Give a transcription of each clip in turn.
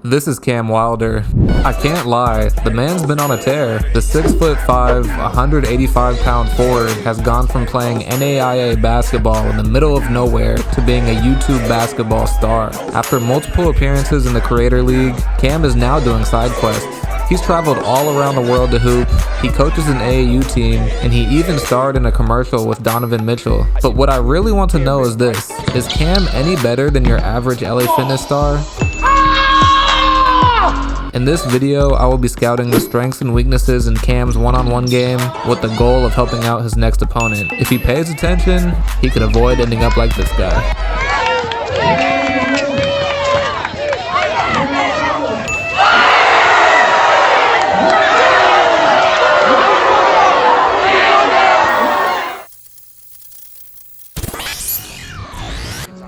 This is Cam Wilder. I can't lie, the man's been on a tear. The 6'5", 185-pound forward has gone from playing NAIA basketball in the middle of nowhere to being a YouTube basketball star. After multiple appearances in the Creator League, Cam is now doing side quests. He's traveled all around the world to hoop, he coaches an AAU team, and he even starred in a commercial with Donovan Mitchell. But what I really want to know is this: is Cam any better than your average LA Fitness star? In this video, I will be scouting the strengths and weaknesses in Cam's one-on-one game with the goal of helping out his next opponent. If he pays attention, he could avoid ending up like this guy.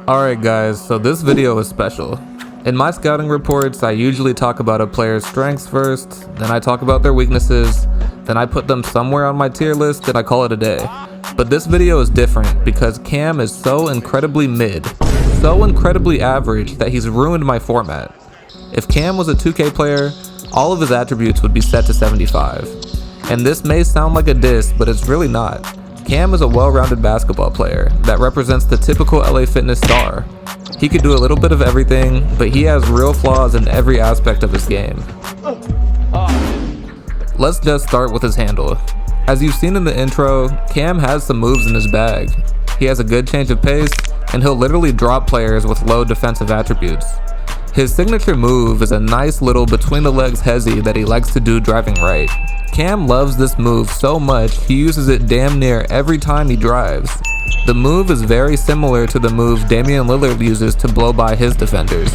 Alright guys, so this video is special. In my scouting reports, I usually talk about a player's strengths first, then I talk about their weaknesses, then I put them somewhere on my tier list and I call it a day. But this video is different because Cam is so incredibly mid, so incredibly average that he's ruined my format. If Cam was a 2K player, all of his attributes would be set to 75. And this may sound like a diss, but it's really not. Cam is a well-rounded basketball player that represents the typical LA Fitness star. He could do a little bit of everything, but he has real flaws in every aspect of his game. Let's just start with his handle. As you've seen in the intro, Cam has some moves in his bag. He has a good change of pace, and he'll literally drop players with low defensive attributes. His signature move is a nice little between the legs hezzy that he likes to do driving right. Cam loves this move so much he uses it damn near every time he drives. The move is very similar to the move Damian Lillard uses to blow by his defenders.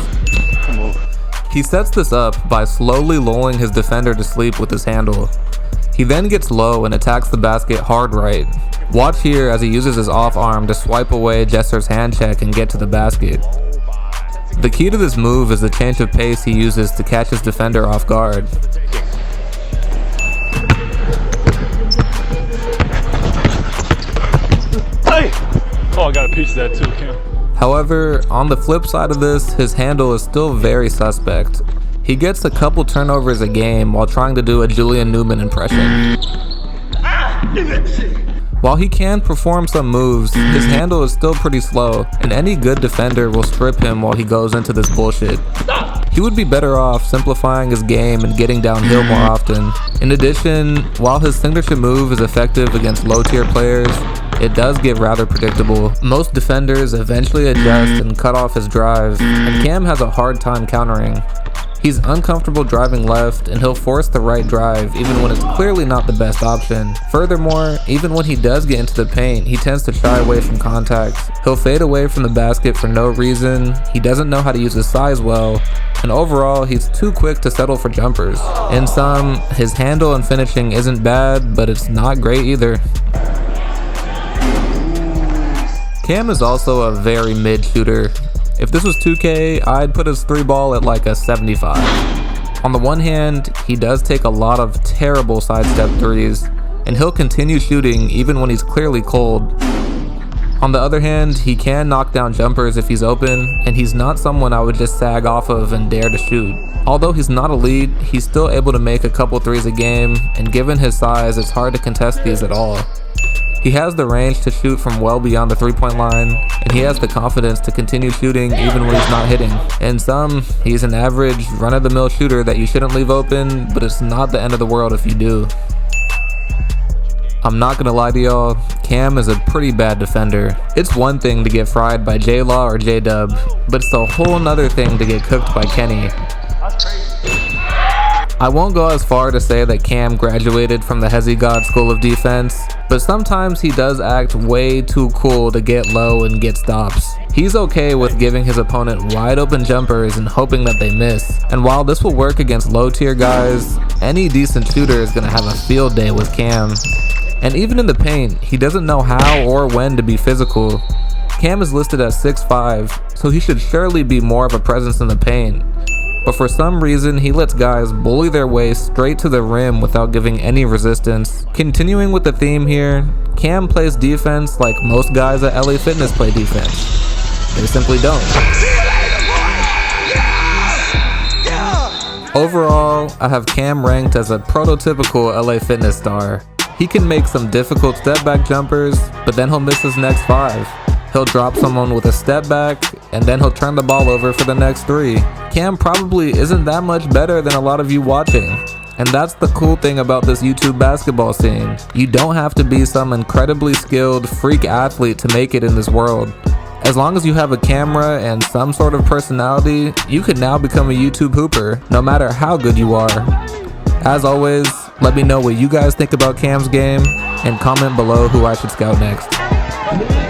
He sets this up by slowly lulling his defender to sleep with his handle. He then gets low and attacks the basket hard right. Watch here as he uses his off arm to swipe away Jesser's hand check and get to the basket. The key to this move is the change of pace he uses to catch his defender off guard. Oh, I got a piece of that too, Cam. However, on the flip side of this, his handle is still very suspect. He gets a couple turnovers a game while trying to do a Julian Newman impression. While he can perform some moves, his handle is still pretty slow, and any good defender will strip him while he goes into this bullshit. He would be better off simplifying his game and getting downhill more often. In addition, while his signature move is effective against low-tier players, it does get rather predictable. Most defenders eventually adjust and cut off his drive, and Cam has a hard time countering. He's uncomfortable driving left, and he'll force the right drive even when it's clearly not the best option. Furthermore, even when he does get into the paint, he tends to shy away from contact. He'll fade away from the basket for no reason, he doesn't know how to use his size well, and overall, he's too quick to settle for jumpers. In sum, his handle and finishing isn't bad, but it's not great either. Cam is also a very mid shooter. If this was 2K, I'd put his 3-ball at like a 75. On the one hand, he does take a lot of terrible sidestep threes, and he'll continue shooting even when he's clearly cold. On the other hand, he can knock down jumpers if he's open, and he's not someone I would just sag off of and dare to shoot. Although he's not elite, he's still able to make a couple threes a game, and given his size, it's hard to contest these at all. He has the range to shoot from well beyond the three-point line, and he has the confidence to continue shooting even when he's not hitting. In sum, he's an average, run-of-the-mill shooter that you shouldn't leave open, but it's not the end of the world if you do. I'm not gonna lie to y'all, Cam is a pretty bad defender. It's one thing to get fried by J-Law or J-Dub, but it's a whole nother thing to get cooked by Kenny. I won't go as far to say that Cam graduated from the Hezzy God School of Defense, but sometimes he does act way too cool to get low and get stops. He's okay with giving his opponent wide open jumpers and hoping that they miss. And while this will work against low tier guys, any decent shooter is gonna have a field day with Cam. And even in the paint, he doesn't know how or when to be physical. Cam is listed as 6'5", so he should surely be more of a presence in the paint. But for some reason, he lets guys bully their way straight to the rim without giving any resistance. Continuing with the theme here, Cam plays defense like most guys at LA Fitness play defense. They simply don't. Overall, I have Cam ranked as a prototypical LA Fitness star. He can make some difficult step back jumpers, but then he'll miss his next 5. He'll drop someone with a step back, and then he'll turn the ball over for the next 3. Cam probably isn't that much better than a lot of you watching. And that's the cool thing about this YouTube basketball scene. You don't have to be some incredibly skilled freak athlete to make it in this world. As long as you have a camera and some sort of personality, you can now become a YouTube hooper, no matter how good you are. As always, let me know what you guys think about Cam's game, and comment below who I should scout next.